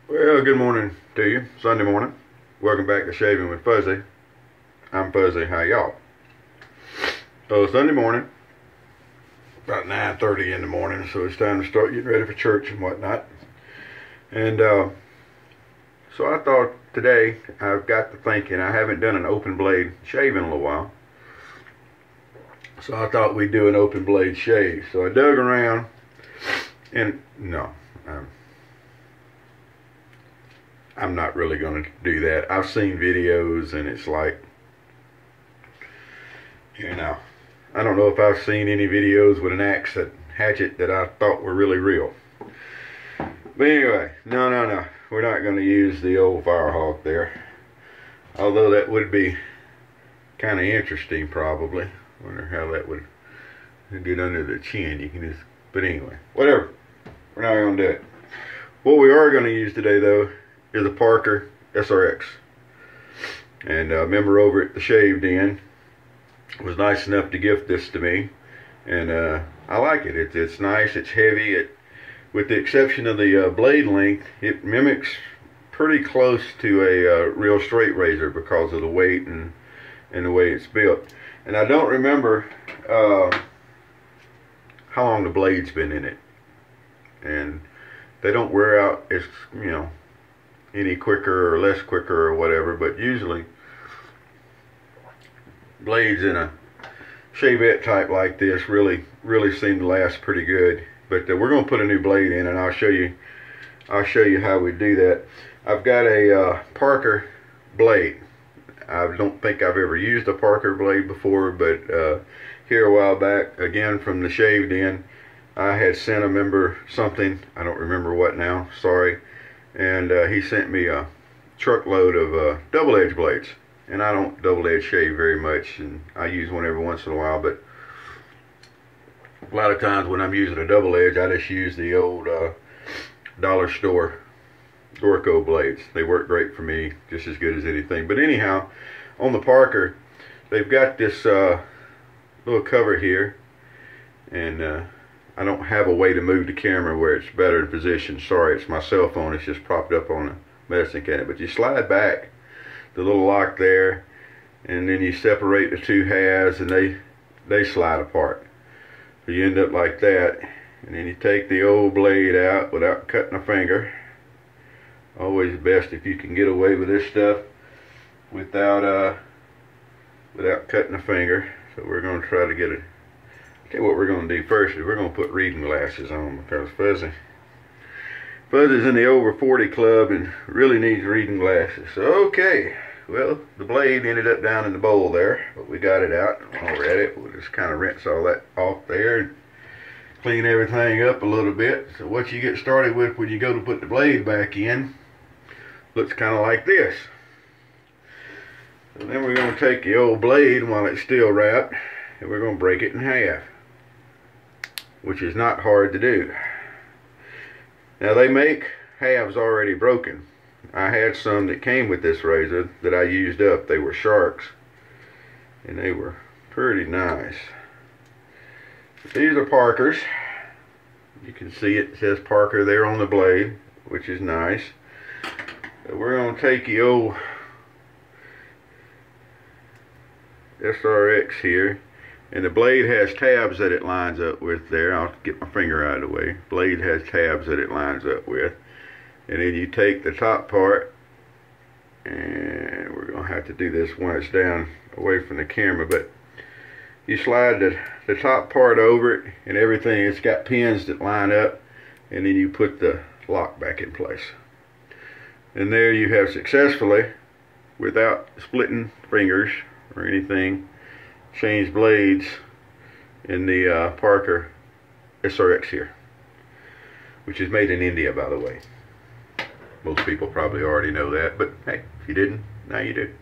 Well, good morning to you. Sunday morning. Welcome back to Shaving with Fuzzy. I'm Fuzzy. How y'all? So Sunday morning, about 9:30 in the morning, so it's time to start getting ready for church and whatnot. And so I thought today, I've got to thinking, I haven't done an open blade shave in a little while. So I thought we'd do an open blade shave. So I dug around, and no, I'm not really going to do that. I've seen videos and it's like, I don't know if I've seen any videos with an axe and hatchet that I thought were really real. But anyway, no. We're not going to use the old Firehawk there. Although that would be kind of interesting probably. Wonder how that would get under the chin. You can just, but anyway, whatever. We're not going to do it. What we are going to use today though is a Parker SRX. And a member over at the Shave Den was nice enough to gift this to me. And I like it. It's nice, it's heavy. With the exception of the blade length, it mimics pretty close to a real straight razor because of the weight and the way it's built. And I don't remember how long the blade's been in it. And they don't wear out as, any quicker or less quicker or whatever, but usually blades in a shavette type like this really seem to last pretty good. But we're going to put a new blade in, and I'll show you how we do that. I've got a Parker blade. I don't think I've ever used a Parker blade before, but here a while back, again from the Shave Den, I had sent a member something, I don't remember what now, sorry, and he sent me a truckload of double-edged blades. And I don't double-edge shave very much, and I use one every once in a while, but a lot of times when I'm using a double edge, I just use the old dollar store Dorco blades. They work great for me, just as good as anything. But anyhow, on the Parker, they've got this little cover here, and I don't have a way to move the camera where it's better in position. Sorry, it's my cell phone. It's just propped up on a medicine cabinet. But you slide back the little lock there, and then you separate the two halves, and they slide apart. So you end up like that, and then you take the old blade out without cutting a finger. Always best if you can get away with this stuff without cutting a finger. So we're going to try to get it. Tell you what we're going to do first is we're going to put reading glasses on, because Fuzzy's in the over 40 club and really needs reading glasses. So okay, well, the blade ended up down in the bowl there, but we got it out. While we're at it, we'll just kind of rinse all that off there and clean everything up a little bit. So what you get started with when you go to put the blade back in looks kind of like this. So then we're going to take the old blade while it's still wrapped, and we're going to break it in half, which is not hard to do. Now they make halves already broken. I had some that came with this razor that I used up. They were Sharks, and they were pretty nice. These are Parkers. You can see it says Parker there on the blade, which is nice. So we're going to take the old SRX here, and the blade has tabs that it lines up with there. I'll get my finger out of the way. Blade has tabs that it lines up with. And then you take the top part, and we're going to have to do this when it's down away from the camera, but you slide the top part over it and everything. It's got pins that line up, and then you put the lock back in place. And there you have successfully, without splitting fingers or anything, changed blades in the Parker SRX here, which is made in India, by the way. Most people probably already know that, but hey, if you didn't, now you do.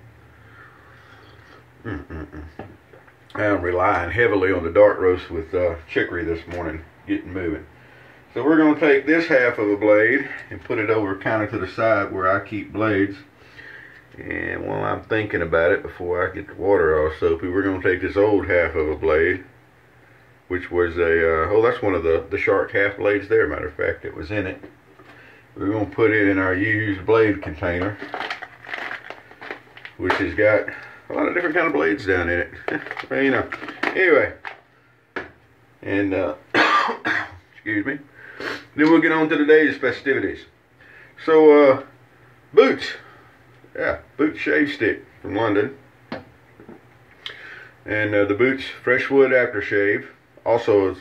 I'm relying heavily on the dark roast with chicory this morning, getting moving. So we're going to take this half of a blade and put it over kind of to the side where I keep blades. And while I'm thinking about it, before I get the water all soapy, we're going to take this old half of a blade, which was a, oh, that's one of the Shark half blades there, matter of fact, it was in it. we're going to put it in our used blade container, which has got a lot of different kind of blades down in it. Well, you know, anyway, and excuse me. Then we'll get on to today's festivities. So, Boots, yeah, Boots shave stick from London, and the Boots Freshwood aftershave also is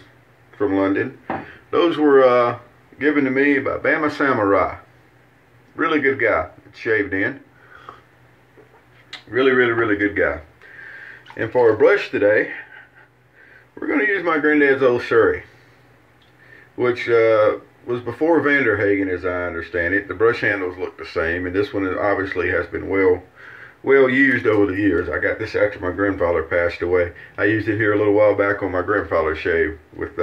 from London. Those were given to me by Bama Samurai. Really good guy. It's shaved in. Really, really, really good guy. And for our brush today, we're going to use my granddad's old Surrey, which was before Vanderhagen, as I understand it. The brush handles look the same, and this one obviously has been well used over the years. I got this after my grandfather passed away. I used it here a little while back on my grandfather's shave with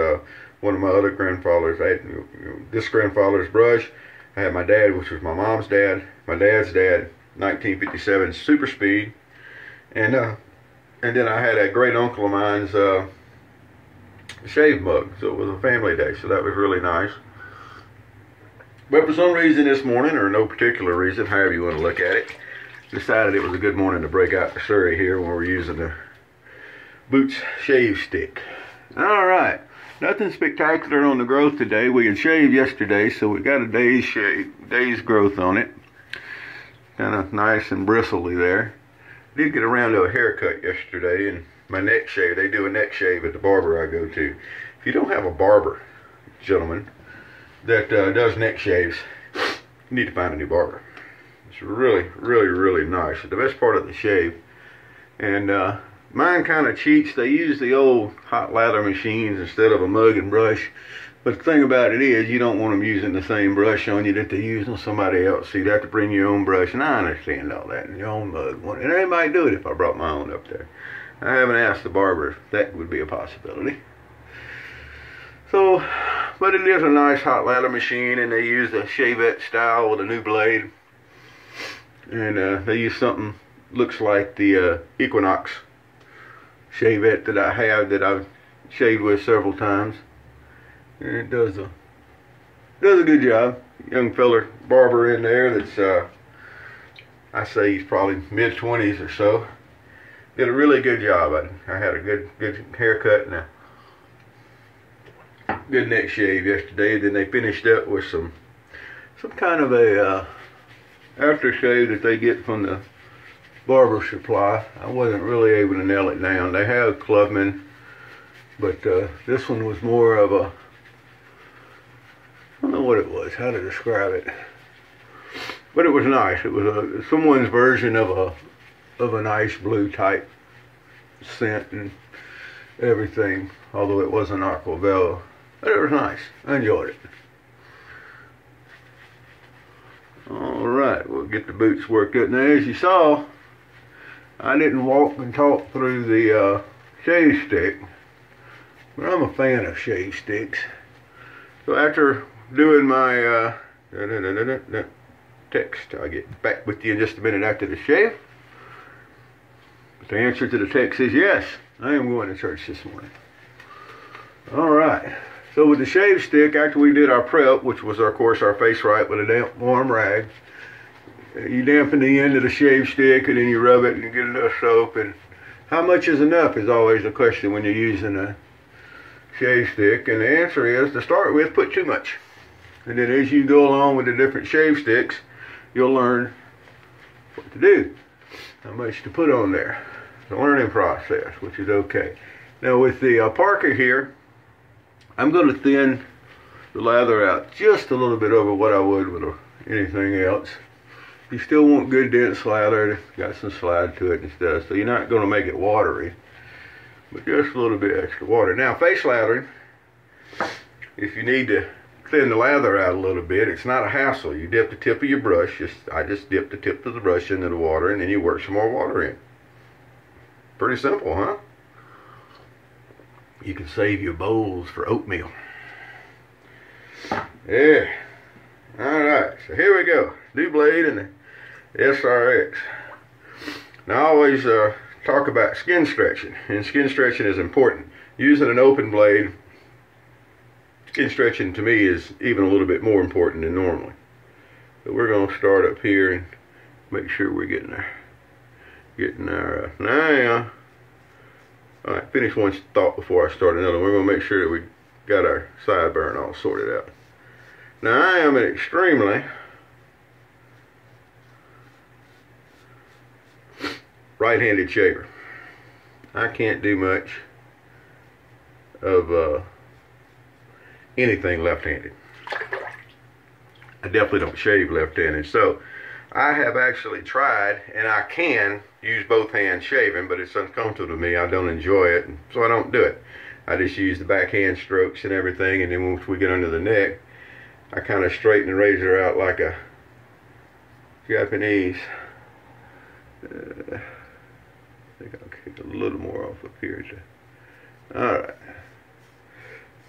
one of my other grandfathers. I had this grandfather's brush. I had my dad, which was my mom's dad, my dad's dad, 1957 Super Speed, and then I had a great uncle of mine's shave mug. So it was a family day, so that was really nice. But for some reason this morning, or no particular reason, however you want to look at it, decided it was a good morning to break out the Surrey here when we're using the Boots shave stick. All right, nothing spectacular on the growth today. We had shaved yesterday, so we got a day's growth on it. Kind of nice and bristly there. Did get around to a haircut yesterday, and my neck shave. They do a neck shave at the barber I go to. If you don't have a barber, gentlemen, that does neck shaves, you need to find a new barber. It's really, really, really nice. It's the best part of the shave. And mine kind of cheats. They use the old hot lather machines instead of a mug and brush. But the thing about it is, you don't want them using the same brush on you that they use on somebody else. So you'd have to bring your own brush, and I understand all that, and your own mug. And they might do it if I brought my own up there. I haven't asked the barber if that would be a possibility. So, but it is a nice hot lather machine, and they use the Shavette style with a new blade. And they use something looks like the Equinox Shavette that I have, that I've shaved with several times. And it does a good job. Young feller barber in there that's I say he's probably mid-20s or so. Did a really good job. I had a good haircut and a good neck shave yesterday. Then they finished up with some kind of a aftershave that they get from the barber supply. I wasn't really able to nail it down. They have Clubman, but this one was more of a, I don't know what it was, how to describe it, but it was nice. It was someone's version of an ice blue type scent and everything, although it wasn't aqua velva. But it was nice. I enjoyed it. Alright, we'll get the boots worked up. Now, as you saw, I didn't walk and talk through the shave stick, but I'm a fan of shave sticks. So after doing my text, I'll get back with you in just a minute after the shave. But the answer to the text is yes, I am going to church this morning. Alright, so with the shave stick, after we did our prep, which was of course our face right with a damp warm rag, you dampen the end of the shave stick and then you rub it and you get enough soap. And how much is enough is always the question when you're using a shave stick. And the answer is, to start with, put too much. And then as you go along with the different shave sticks, you'll learn what to do, how much to put on there. It's a learning process, which is okay. Now with the Parker here, I'm going to thin the lather out just a little bit over what I would with anything else. You still want good dense lather. It's got some slide to it and stuff, so you're not going to make it watery, but just a little bit extra water. Now face lathering, if you need to thin the lather out a little bit, it's not a hassle. You dip the tip of your brush, I just dip the tip of the brush into the water, and then you work some more water in. Pretty simple, huh? You can save your bowls for oatmeal. Yeah. Alright, so here we go. New blade and the SRX. Now I always talk about skin stretching, and skin stretching is important. Using an open blade, skin stretching to me is even a little bit more important than normally. So we're going to start up here and make sure we're getting our now. All right, finish one thought before I start another. We're going to make sure that we got our sideburn all sorted out. Now I am an extremely right-handed shaver. I can't do much of anything left-handed. I definitely don't shave left-handed. So I have actually tried, and I can use both hands shaving, but it's uncomfortable to me. I don't enjoy it, so I don't do it. I just use the backhand strokes and everything, and then once we get under the neck, I kind of straighten the razor out like a Japanese. I think I'll kick a little more off up here too. Alright.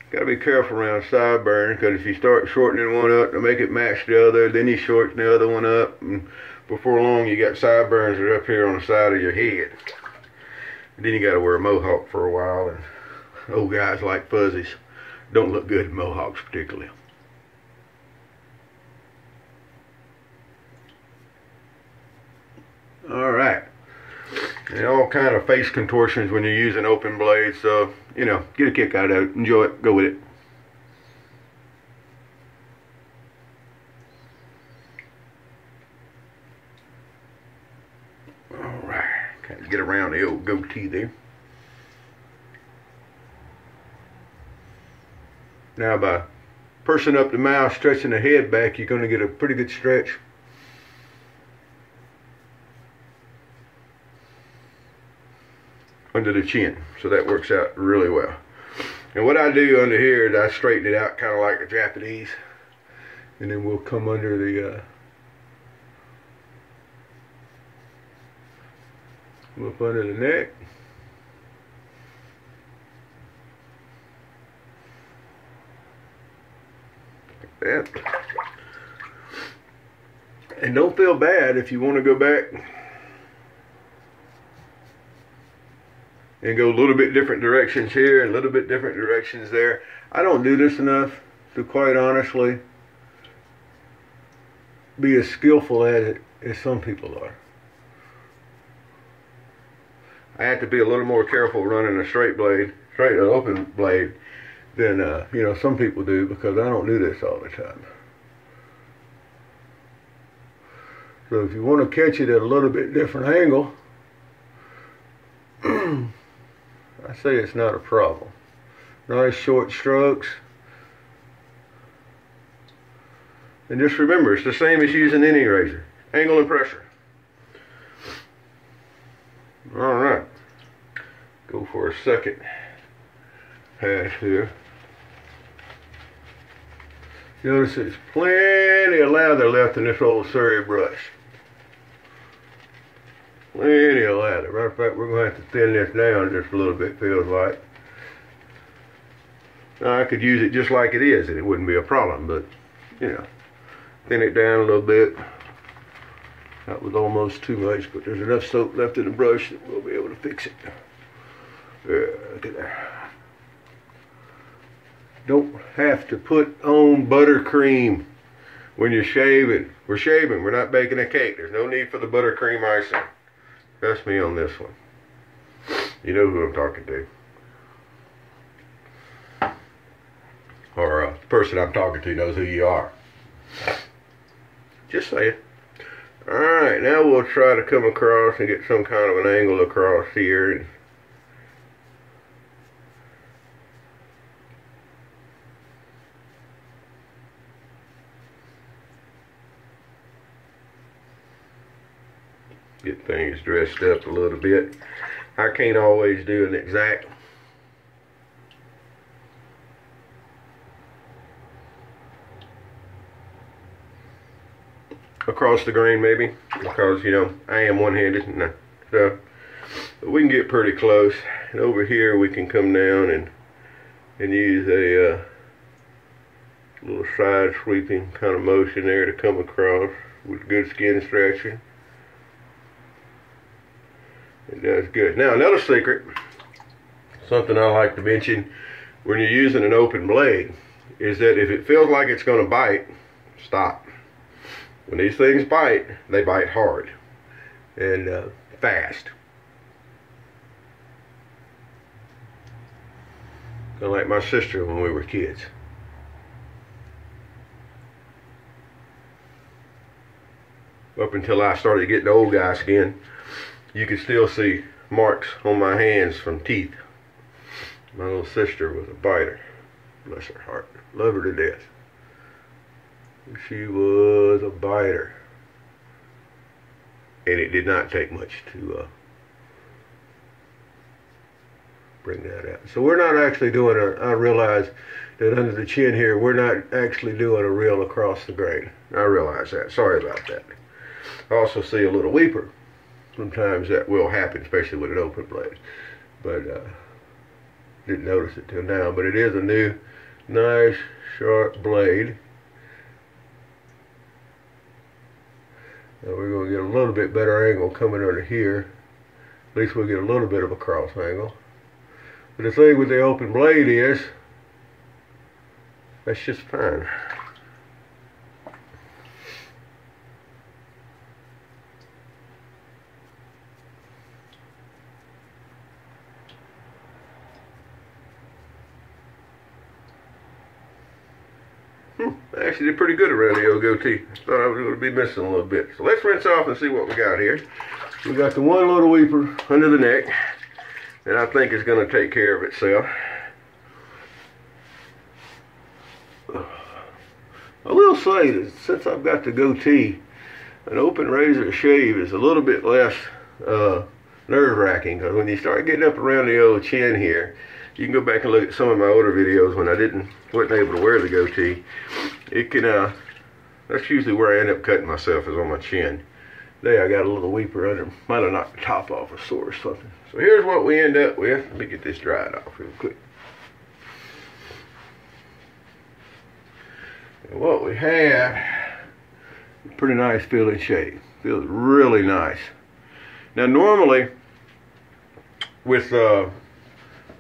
Got to be careful around sideburns, because if you start shortening one up to make it match the other, then you shorten the other one up, and before long you got sideburns that are up here on the side of your head. And then you got to wear a mohawk for a while, and old guys like fuzzies. Don't look good in mohawks particularly. Alright. And all kind of face contortions when you're using open blades, so, you know, get a kick out of it, enjoy it, go with it. Alright, kind of get around the old goatee there. Now by pursing up the mouth, stretching the head back, you're going to get a pretty good stretch. Under the chin, so that works out really well. And what I do under here is I straighten it out kind of like a Japanese, and then we'll come under the up under the neck, like that. And don't feel bad if you want to go back and go a little bit different directions here and a little bit different directions there. I don't do this enough to quite honestly be as skillful at it as some people are. I have to be a little more careful running a straight blade, an open blade, than you know, some people do, because I don't do this all the time. So if you want to catch it at a little bit different angle, I say it's not a problem. Nice short strokes. And just remember, it's the same as using any razor. Angle and pressure. Alright. Go for a second pass here. Notice there's plenty of lather left in this old Surrey brush. Plenty of lather. Matter of fact, we're going to have to thin this down just a little bit, feels like. Now, I could use it just like it is and it wouldn't be a problem, but, you know, thin it down a little bit. That was almost too much, but there's enough soap left in the brush that we'll be able to fix it. Yeah, look at that. Don't have to put on buttercream when you're shaving. We're shaving, we're not baking a cake. There's no need for the buttercream icing. Trust me on this one. You know who I'm talking to. Or the person I'm talking to knows who you are. Just saying. Alright, now we'll try to come across and get some kind of an angle across here. And get things dressed up a little bit. I can't always do an exact across the grain, maybe, because, you know, I am one-handed and stuff. But we can get pretty close. And over here we can come down and use a little side sweeping kind of motion there to come across with good skin stretching. It does good. Now, another secret, something I like to mention when you're using an open blade, is that if it feels like it's going to bite, stop. When these things bite, they bite hard and fast. Kind of like my sister when we were kids. Up until I started getting old guy skin, you could still see marks on my hands from teeth. My little sister was a biter. Bless her heart. Love her to death. She was a biter. And it did not take much to bring that out. So we're not actually doing I realize that under the chin here, we're not actually doing a reel across the grain. I realize that. Sorry about that. I also see a little weeper. Sometimes that will happen, especially with an open blade. But didn't notice it till now. But it is a new, nice, sharp blade. Now we're going to get a little bit better angle coming under here. At least we'll get a little bit of a cross angle. But the thing with the open blade is, that's just fine. I actually did pretty good around the old goatee. Thought I was going to be missing a little bit. So let's rinse off and see what we got here. We got the one little weeper under the neck, and I think it's going to take care of itself. I will say that since I've got the goatee, an open razor shave is a little bit less nerve-wracking, because when you start getting up around the old chin here, you can go back and look at some of my older videos when I wasn't able to wear the goatee. It can, that's usually where I end up cutting myself, is on my chin. There, I got a little weeper under, might have knocked the top off or sore or something. So here's what we end up with. Let me get this dried off real quick. And what we have, a pretty nice feeling shave. Feels really nice. Now normally, with an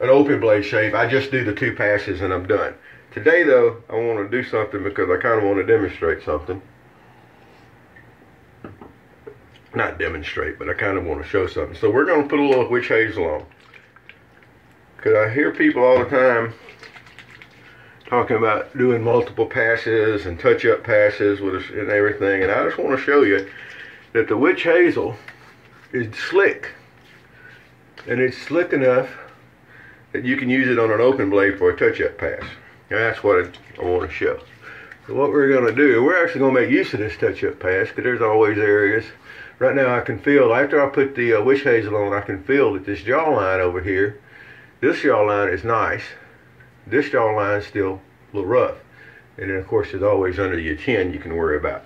open blade shave, I just do the 2 passes and I'm done. Today though, I want to do something because I kind of want to demonstrate something. Not demonstrate, but I kind of want to show something. So we're going to put a little witch hazel on. Because I hear people all the time talking about doing multiple passes and touch-up passes and everything. And I just want to show you that the witch hazel is slick. And it's slick enough that you can use it on an open blade for a touch-up pass. And that's what I want to show. So what we're going to do, we're actually going to make use of this touch-up pass, because there's always areas. Right now I can feel, after I put the witch hazel on, I can feel that this jawline over here, this jawline is nice. This jawline is still a little rough. And then of course there's always under your chin you can worry about.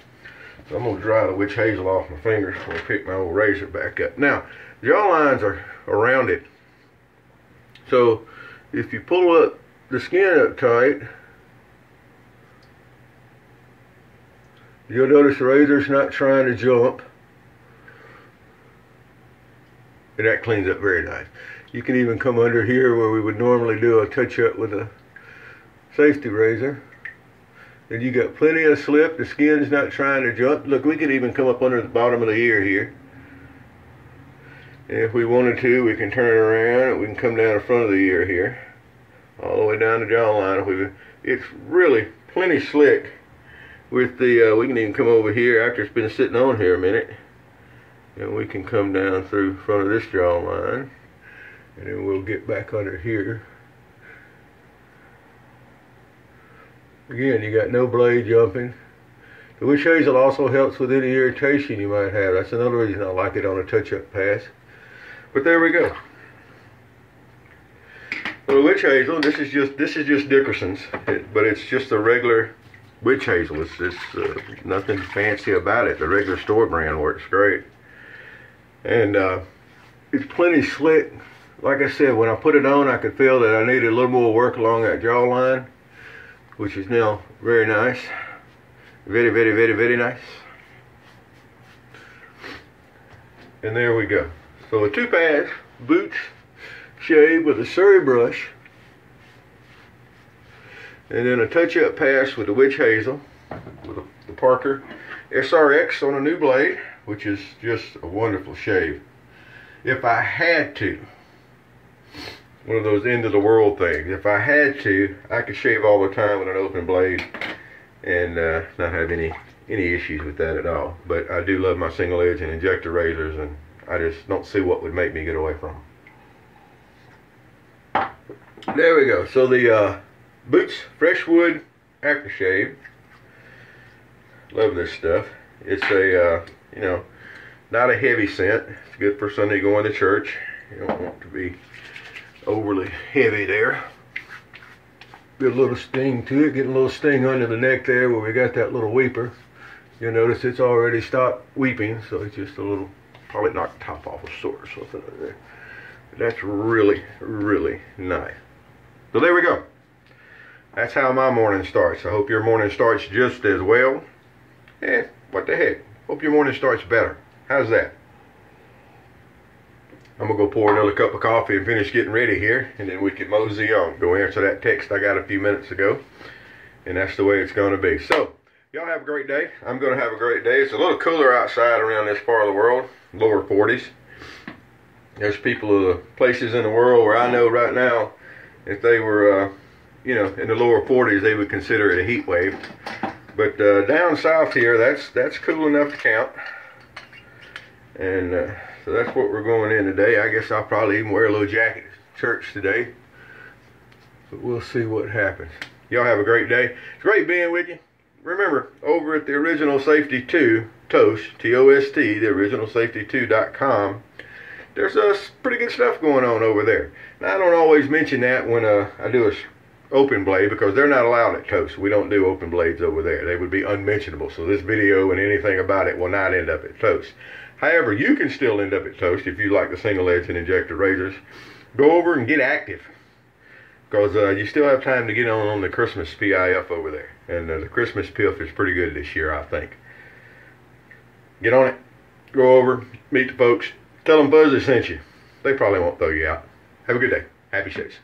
So I'm going to dry the witch hazel off my fingers before I pick my old razor back up. Now, jawlines are rounded. So if you pull up the skin up tight, you'll notice the razor's not trying to jump. And that cleans up very nice. You can even come under here where we would normally do a touch-up with a safety razor. And you got plenty of slip. The skin's not trying to jump. Look, we could even come up under the bottom of the ear here. And if we wanted to, we can turn it around and we can come down the front of the ear here, all the way down the jawline. It's really plenty slick. With the, we can even come over here after it's been sitting on here a minute, and we can come down through front of this jawline, and then we'll get back under here. Again, you got no blade jumping. The witch hazel also helps with any irritation you might have. That's another reason I like it on a touch-up pass. But there we go. Well, the witch hazel, this is just Dickerson's, but it's just a regular witch hazel. It's nothing fancy about it. The regular store brand works great. And it's plenty slick. Like I said, when I put it on, I could feel that I needed a little more work along that jawline, which is now very nice. Very, very, very, very nice. And there we go. So a 2-pass boots shave with a Surrey brush, and then a touch-up pass with the witch hazel, with the Parker SRX on a new blade, which is just a wonderful shave. If I had to, one of those end of the world things, if I had to, I could shave all the time with an open blade and not have any issues with that at all. But I do love my single edge and injector razors, and I just don't see what would make me get away from them. There we go. So the Boots Fresh Wood Aftershave. Love this stuff. It's a you know, not a heavy scent. It's good for Sunday going to church. You don't want to be overly heavy there. Get a little sting to it. Get a little sting under the neck there where we got that little weeper. You'll notice it's already stopped weeping, so it's just a little, probably knocked the top off a sword or something under there. That's really, really nice. So there we go. That's how my morning starts. I hope your morning starts just as well. And what the heck? Hope your morning starts better. How's that? I'm going to go pour another cup of coffee and finish getting ready here, and then we can mosey on. Go answer that text I got a few minutes ago. And that's the way it's going to be. So, y'all have a great day. I'm going to have a great day. It's a little cooler outside around this part of the world. Lower 40s. There's people, places in the world where I know right now, if they were, you know, in the lower 40s, they would consider it a heat wave. But down south here, that's cool enough to count. And so that's what we're going in today. I guess I'll probably even wear a little jacket to church today. But we'll see what happens. Y'all have a great day. It's great being with you. Remember, over at the Original Safety 2, Toast, T-O-S-T, the originalsafety2.com, there's pretty good stuff going on over there. Now, I don't always mention that when I do a open blade, because they're not allowed at Toast. We don't do open blades over there. They would be unmentionable. So this video and anything about it will not end up at Toast. However, you can still end up at Toast if you like the single edge and injector razors. Go over and get active, because you still have time to get on the Christmas PIF over there. And the Christmas PIF is pretty good this year, I think. Get on it. Go over, meet the folks. Tell them Buzzy sent you. They probably won't throw you out. Have a good day. Happy shakes.